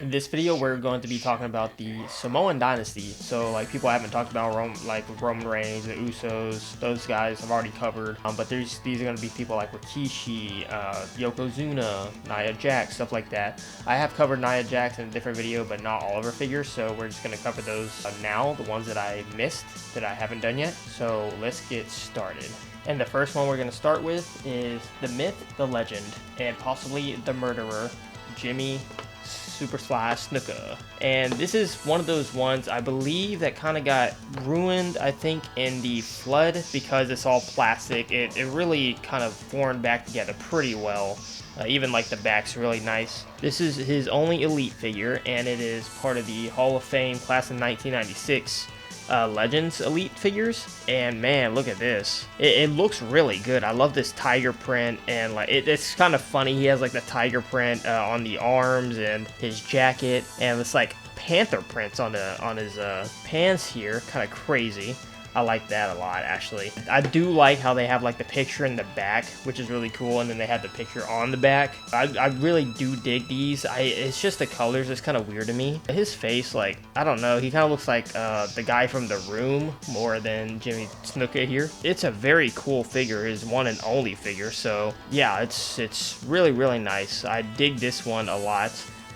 In this video, we're going to be talking about the Samoan Dynasty. So, like, people haven't talked about Roman Reigns, the Usos, those guys I've already covered. But these are going to be people like Rikishi, Yokozuna, Nia Jax, stuff like that. I have covered Nia Jax in a different video, but not all of her figures. So we're just going to cover those now, the ones that I missed, that I haven't done yet. So let's get started. And the first one we're going to start with is the myth, the legend, and possibly the murderer, Jimmy Super Slash Snuka. And this is one of those ones I believe that kind of got ruined, I think, in the flood because it's all plastic. It really kind of formed back together pretty well. Even like the back's really nice. This is his only elite figure, and it is part of the Hall of Fame class of 1996 Legends Elite figures. And man, look at this. It looks really good. I love this tiger print, and like it's kind of funny. He has like the tiger print on the arms and his jacket, and it's like panther prints on his pants here. Kind of crazy. I like that a lot, actually. I do like how they have like the picture in the back, which is really cool, and then they have the picture on the back. I really do dig these. It's just the colors, it's kind of weird to me. His face, like, I don't know, he kind of looks like the guy from The Room more than Jimmy Snuka here. It's a very cool figure, his one and only figure, so yeah, it's really, really nice. I dig this one a lot,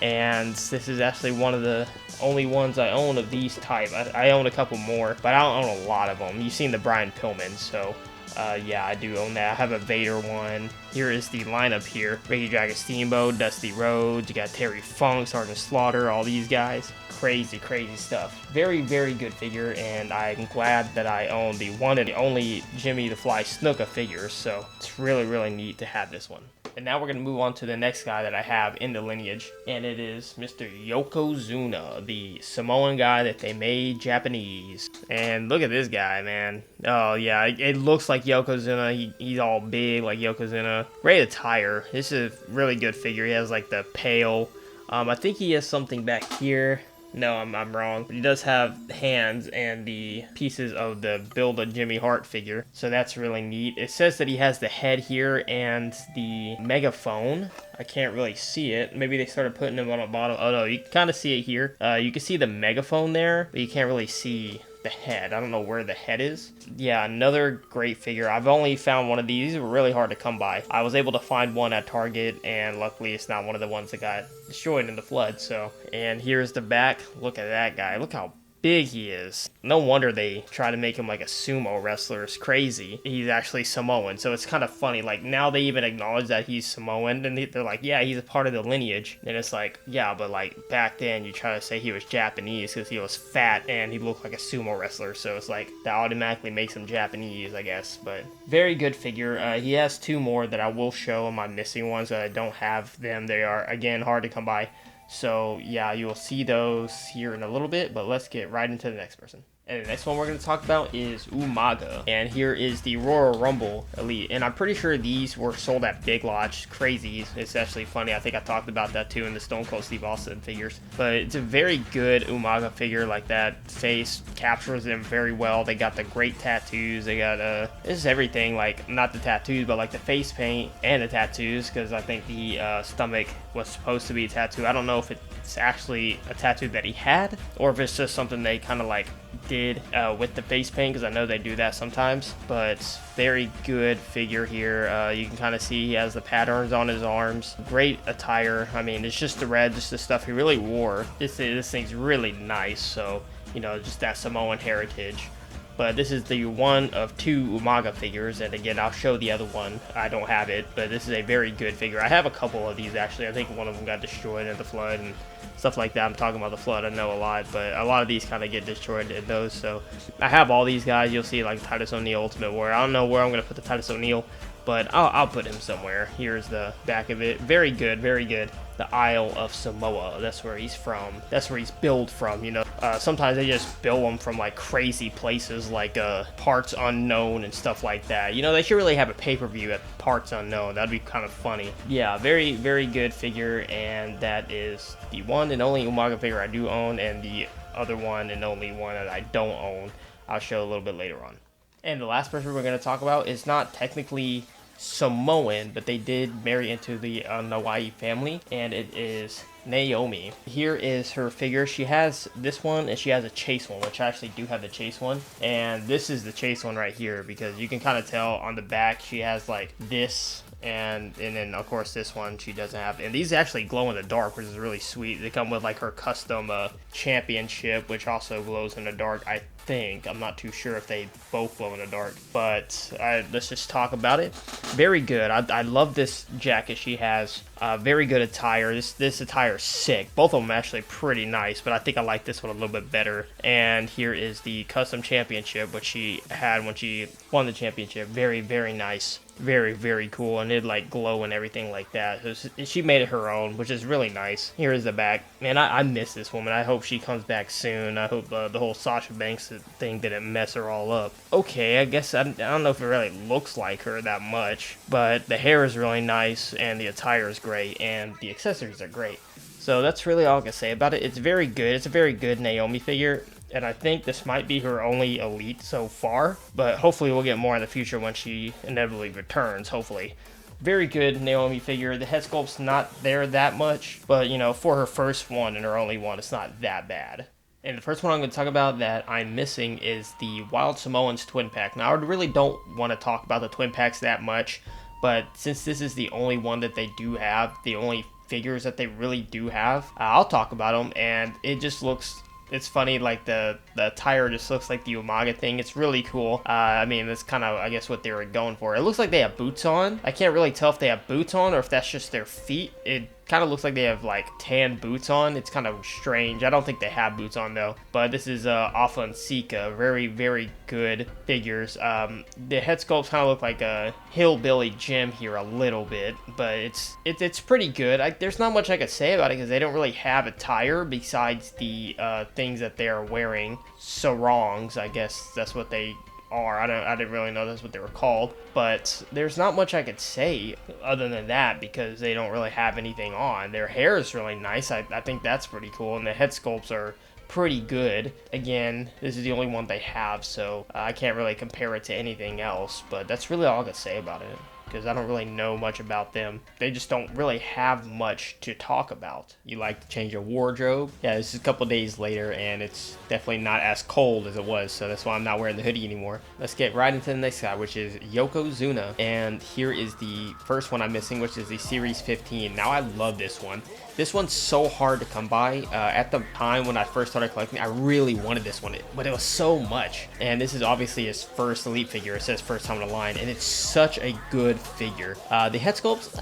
and this is actually one of the only ones I own of these type. I own a couple more, but I don't own a lot of them. You've seen the Brian Pillman, so yeah, I do own that. I have a Vader one. Here is the lineup here. Ricky Dragon Steamboat, Dusty Rhodes, you got Terry Funk, Sergeant Slaughter, all these guys. Crazy, crazy stuff. Very, very good figure, and I'm glad that I own the one and only Jimmy the Fly Snuka figure, so it's really, really neat to have this one. And now we're going to move on to the next guy that I have in the lineage, and it is Mr. Yokozuna, the Samoan guy that they made Japanese. And look at this guy, man. Oh, yeah, it looks like Yokozuna. He's all big like Yokozuna. Great attire. This is a really good figure. He has, like, the pail. I think he has something back here. No, I'm wrong. He does have hands and the pieces of the Build a Jimmy Hart figure, so that's really neat. It says that he has the head here and the megaphone. I can't really see it. Maybe they started putting him on the bottom. Oh no, you can kind of see it here. You can see the megaphone there, but you can't really see the head. I don't know where the head is. Yeah, another great figure. I've only found one of these. These were really hard to come by. I was able to find one at Target, and luckily it's not one of the ones that got destroyed in the flood. So, and here's the back. Look at that guy. Look how big he is. No wonder they try to make him like a sumo wrestler. It's crazy. He's actually Samoan, so it's kind of funny. Like, now they even acknowledge that he's Samoan, and they're like, yeah, he's a part of the lineage. And it's like, yeah, but like back then you try to say he was Japanese because he was fat and he looked like a sumo wrestler, so it's like that automatically makes him Japanese, I guess. But very good figure. He has two more that I will show on my missing ones that I don't have them. They are, again, hard to come by. So yeah, you will see those here in a little bit, but let's get right into the next person. And the next one we're going to talk about is Umaga. And here is the Royal Rumble Elite. And I'm pretty sure these were sold at Big Lots. Crazy. It's actually funny. I think I talked about that too in the Stone Cold Steve Austin figures. But it's a very good Umaga figure. Like, that face captures them very well. They got the great tattoos. They got, this is everything. Like, not the tattoos, but like the face paint and the tattoos. Because I think the stomach was supposed to be a tattoo. I don't know if it's actually a tattoo that he had, or if it's just something they kind of like did with the face paint, because I know they do that sometimes. But very good figure here. You can kind of see he has the patterns on his arms. Great attire. I mean, it's just the red, just the stuff he really wore. This thing's really nice, so, you know, just that Samoan heritage. But this is the one of two Umaga figures, and again, I'll show the other one. I don't have it, but this is a very good figure. I have a couple of these, actually. I think one of them got destroyed in the flood and stuff like that. I'm talking about the flood, I know a lot, but a lot of these kind of get destroyed in those. So I have all these guys. You'll see, like, Titus O'Neil Ultimate Warrior. I don't know where I'm going to put the Titus O'Neil, but I'll put him somewhere. Here's the back of it. Very good, very good. The Isle of Samoa, that's where he's from. That's where he's billed from, you know. Sometimes they just bill him from like crazy places, like Parts Unknown and stuff like that. You know, they should really have a pay-per-view at Parts Unknown. That'd be kind of funny. Yeah, very, very good figure, and that is the one and only Umaga figure I do own, and the other one and only one that I don't own. I'll show a little bit later on. And the last person we're going to talk about is not technically Samoan, but they did marry into the Hawaii family, and it is Naomi. Here is her figure. She has this one and she has a chase one, which I actually do have the chase one. And this is the chase one right here, because you can kind of tell on the back she has like this, and then of course this one she doesn't have. And these actually glow in the dark, which is really sweet. They come with like her custom championship, which also glows in the dark, I think. I'm not too sure if they both glow in the dark, but let's just talk about it. Very good. I love this jacket she has. Very good attire. This attire is sick. Both of them actually pretty nice, but I think I like this one a little bit better. And here is the custom championship, which she had when she won the championship. Very, very nice. Very, very cool, and it like glow and everything like that. So she made it her own, which is really nice. Here is the back. Man, I miss this woman. I hope she comes back soon. I hope the whole Sasha Banks thing didn't mess her all up. Okay, I guess I don't know if it really looks like her that much, but the hair is really nice, and the attire is great, and the accessories are great. So that's really all I can say about it. It's very good. It's a very good Naomi figure. And I think this might be her only elite so far, but hopefully we'll get more in the future when she inevitably returns, hopefully. Very good Naomi figure. The head sculpt's not there that much, but you know, for her first one and her only one, it's not that bad. And the first one I'm going to talk about that I'm missing is the Wild Samoans twin pack. Now, I really don't want to talk about the twin packs that much, but since this is the only one that they do have, the only figures that they really do have, I'll talk about them, and it just looks... It's funny, like the attire just looks like the Umaga thing. It's really cool. I mean, that's kind of, I guess, what they were going for. It looks like they have boots on. I can't really tell if they have boots on or if that's just their feet. It kind of looks like they have like tan boots on. It's kind of strange. I don't think they have boots on though. But this is Alpha and Sika. Very, very good figures. The head sculpts kind of look like a hillbilly Jim here a little bit, but it's pretty good. There's not much I could say about it because they don't really have attire besides the things that they are wearing. Sarongs, I guess that's what they are. I didn't really know that's what they were called, but there's not much I could say other than that because they don't really have anything on. Their hair is really nice. I think that's pretty cool, and the head sculpts are pretty good. Again, this is the only one they have, so I can't really compare it to anything else, but that's really all I could say about it, because I don't really know much about them. They just don't really have much to talk about. You like to change your wardrobe? Yeah, this is a couple days later, and it's definitely not as cold as it was, so that's why I'm not wearing the hoodie anymore. Let's get right into the next guy, which is Yokozuna. And here is the first one I'm missing, which is the Series 15. Now, I love this one. This one's so hard to come by. At the time when I first started collecting, I really wanted this one, but it was so much. And this is obviously his first Elite figure. It says first time in the line, and it's such a good figure. The head sculpts,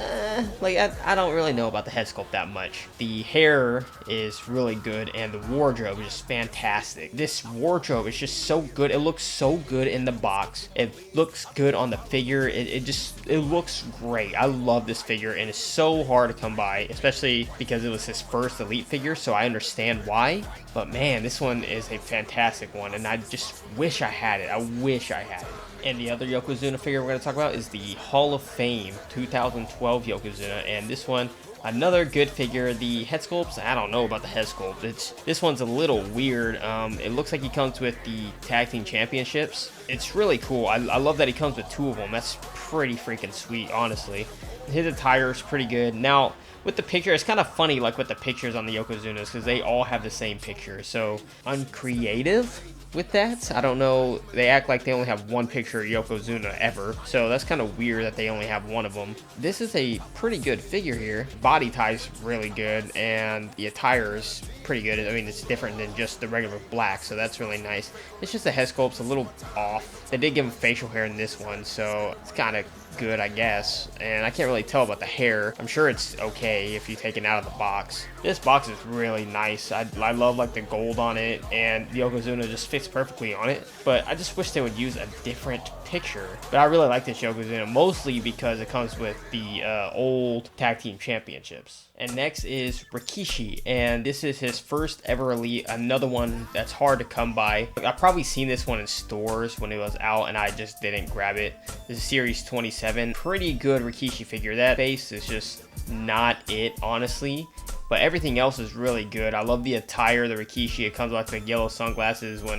I don't really know about the head sculpt that much. The hair is really good, and the wardrobe is just fantastic. This wardrobe is just so good. It looks so good in the box. It looks good on the figure. It looks great. I love this figure, and it's so hard to come by, especially because it was his first Elite figure, so I understand why. But man, this one is a fantastic one, and I just wish I had it. I wish I had it. And the other Yokozuna figure we're going to talk about is the Hall of Fame 2012 Yokozuna, and this one, another good figure. The head sculpts, I don't know about the head sculpt. This one's a little weird. It looks like he comes with the Tag Team Championships. It's really cool. I love that he comes with two of them. That's pretty freaking sweet, honestly. His attire is pretty good. Now, with the picture, it's kind of funny, like with the pictures on the Yokozunas, because they all have the same picture. So, uncreative with that. I don't know. They act like they only have one picture of Yokozuna ever. So, that's kind of weird that they only have one of them. This is a pretty good figure here. Body type's really good, and the attire is pretty good. I mean, it's different than just the regular black, so that's really nice. It's just the head sculpt's a little off. They did give him facial hair in this one, so it's kind of good, I guess. And I can't really tell about the hair. I'm sure it's okay if you take it out of the box. This box is really nice. I love like the gold on it, and the Yokozuna just fits perfectly on it. But I just wish they would use a different picture. But I really like this Yokozuna, mostly because it comes with the old Tag Team Championships. And next is Rikishi, and this is his first ever Elite, another one that's hard to come by. I've probably seen this one in stores when it was out, and I just didn't grab it. This is Series 27. Pretty good Rikishi figure. That face is just not it, honestly. But everything else is really good. I love the attire, the Rikishi. It comes with like the yellow sunglasses when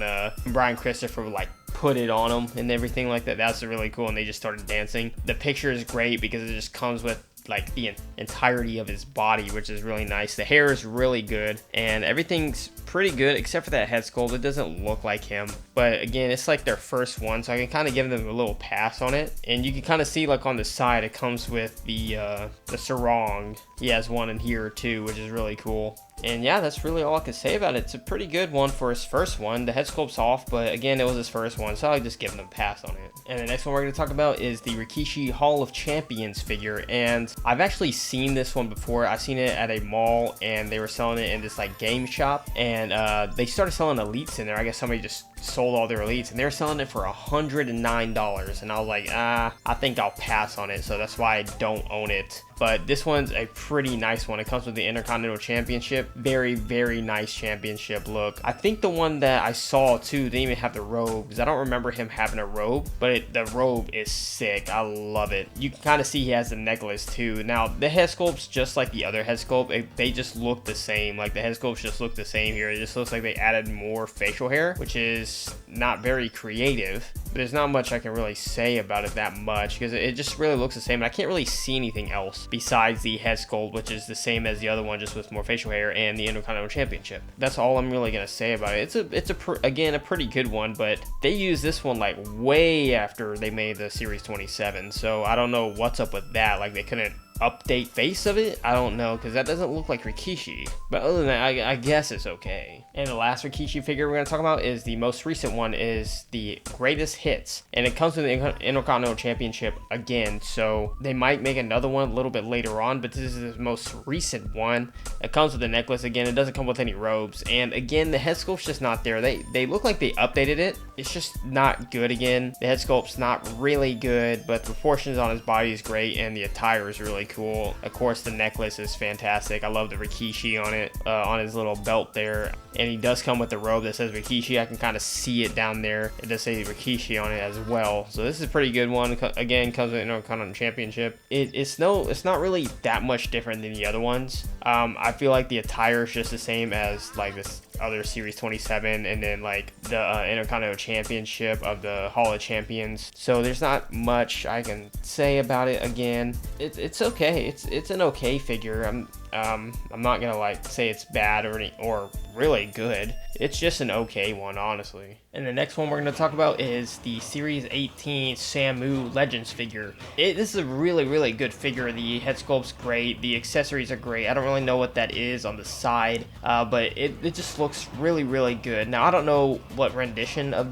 Brian Christopher would like put it on him and everything like that. That's really cool, and they just started dancing. The picture is great because it just comes with like the entirety of his body, which is really nice. The hair is really good, and everything's pretty good except for that head sculpt. It doesn't look like him, but again, it's like their first one, so I can kind of give them a little pass on it. And you can kind of see like on the side, it comes with the sarong. He has one in here too, which is really cool. And yeah, that's really all I can say about it. It's a pretty good one for his first one. The head sculpt's off, but again, it was his first one, so I'll just give him a pass on it. And the next one we're going to talk about is the Rikishi Hall of Champions figure. And I've actually seen this one before. I've seen it at a mall, and they were selling it in this like game shop. And they started selling elites in there. I guess somebody just sold all their elites, and they're selling it for $109. And I was like, I think I'll pass on it. So that's why I don't own it. But this one's a pretty nice one. It comes with the Intercontinental Championship. Very, very nice championship look. I think the one that I saw too didn't even have the robe, because I don't remember him having a robe, but the robe is sick. I love it. You can kind of see he has the necklace too. Now, the head sculpt's just like the other head sculpt. They just look the same. Like the head sculpts just look the same here. It just looks like they added more facial hair, which is not very creative. There's not much I can really say about it that much, because it just really looks the same. And I can't really see anything else besides the head sculpt, which is the same as the other one, just with more facial hair, and the Intercontinental Championship. That's all I'm really gonna say about it. It's again a pretty good one, but they used this one like way after they made the Series 27, so I don't know what's up with that. Like they couldn't update face of it? I don't know, because that doesn't look like Rikishi. But other than that, I guess it's okay. And the last Rikishi figure we're going to talk about is the most recent one, is the Greatest Hits. And it comes with the Intercontinental Championship again, so they might make another one a little bit later on, but this is the most recent one. It comes with the necklace again. It doesn't come with any robes. And again, the head sculpt's just not there. They look like they updated it. It's just not good again. The head sculpt's not really good, but the proportions on his body is great, and the attire is really cool. Of course, the necklace is fantastic. I love the Rikishi on it, on his little belt there. And he does come with the robe that says Rikishi. I can kind of see it down there. It does say Rikishi on it as well. So this is a pretty good one. Again, comes with Intercontinental Championship. It's not really that much different than the other ones. I feel like the attire is just the same as like this other Series 27, and then like the Intercontinental Championship of the Hall of Champions. So there's not much I can say about it. Again, it's okay. It's an okay figure. I'm not gonna like say it's bad or really good. It's just an okay one, honestly. And the next one we're gonna talk about is the Series 18 Samu Legends figure. This is a really good figure. The head sculpt's great. The accessories are great. I don't really know what that is on the side, but it just looks really good. Now I don't know what rendition of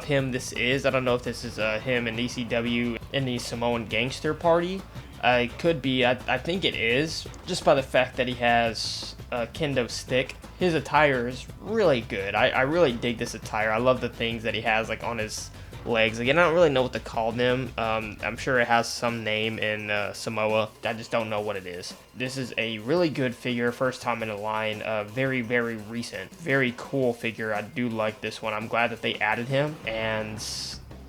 him this is. I don't know if this is him in ECW in the Samoan Gangster Party. It could be. I think it is, just by the fact that he has a kendo stick. His attire is really good. I really dig this attire. I love the things that he has like on his legs. Again, I don't really know what to call them. I'm sure it has some name in Samoa. I just don't know what it is. This is a really good figure, first time in the line. Very recent, very cool figure. I do like this one. I'm glad that they added him, and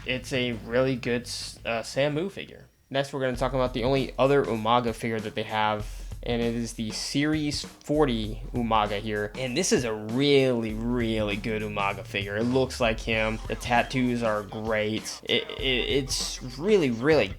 it's a really good Samu figure. Next, we're going to talk about the only other Umaga figure that they have, and it is the Series 40 Umaga here. And this is a really good Umaga figure. It looks like him. The tattoos are great. It's really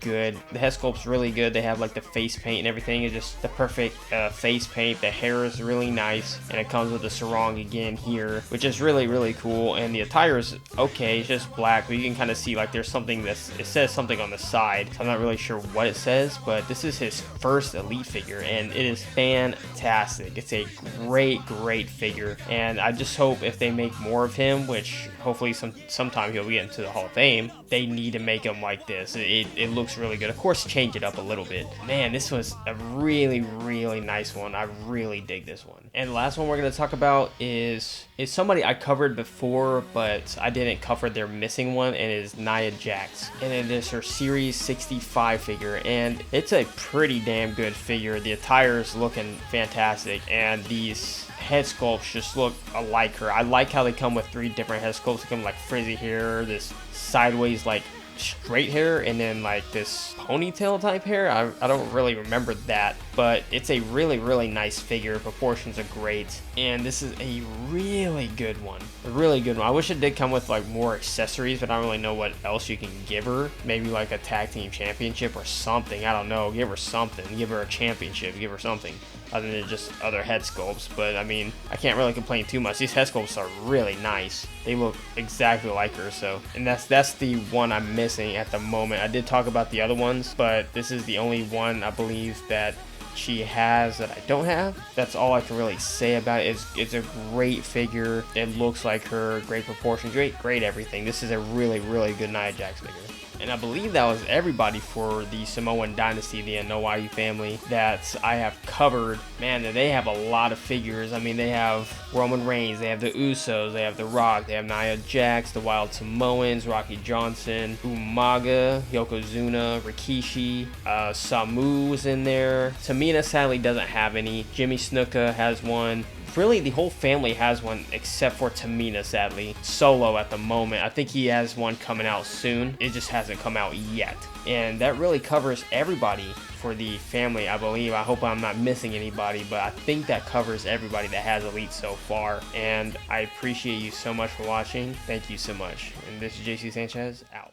good. The head sculpt's really good. They have like the face paint and everything. It's just the perfect face paint. The hair is really nice, and it comes with the sarong again here, which is really cool. And the attire is okay. It's just black, but you can kind of see like there's something it says something on the side. So I'm not really sure what it says, but this is his first Elite figure, and it is fantastic. It's a great figure, and I just hope if they make more of him, which hopefully sometime he'll get into the Hall of Fame, they need to make him like this. It looks really good. Of course, change it up a little bit. Man, this was a really nice one. I really dig this one. And the last one we're going to talk about is somebody I covered before, but I didn't cover their missing one, and it is Nia Jax. And it is her Series 65 figure, and it's a pretty damn good figure. The attire is looking fantastic, and these head sculpts just look alike her. I like how they come with 3 different head sculpts. They come like frizzy hair, this sideways like straight hair and then like this ponytail type hair. I don't really remember that, but it's a really nice figure. Proportions are great, and this is a really good one. A really good one. I wish it did come with like more accessories, but I don't really know what else you can give her. Maybe like a tag team championship or something. I don't know. Give her something. Give her a championship. Give her something other than just other head sculpts. But I mean, I can't really complain too much. These head sculpts are really nice. They look exactly like her. So, and that's the one I'm missing at the moment. I did talk about the other ones, but this is the only one I believe that she has that I don't have. That's all I can really say about it. It's a great figure. It looks like her, great proportions, great everything. This is a really good Nia Jax figure. And I believe that was everybody for the Samoan Dynasty, the NOYU family, that I have covered. Man, they have a lot of figures. I mean, they have Roman Reigns, they have the Usos, they have The Rock, they have Nia Jax, the Wild Samoans, Rocky Johnson, Umaga, Yokozuna, Rikishi, Samu was in there. Tamina sadly doesn't have any. Jimmy Snuka has one. Really, the whole family has one except for Tamina, sadly. Solo at the moment. I think he has one coming out soon. It just hasn't come out yet. And that really covers everybody for the family, I believe. I hope I'm not missing anybody, but I think that covers everybody that has Elite so far. And I appreciate you so much for watching. Thank you so much. And this is JC Sanchez, out.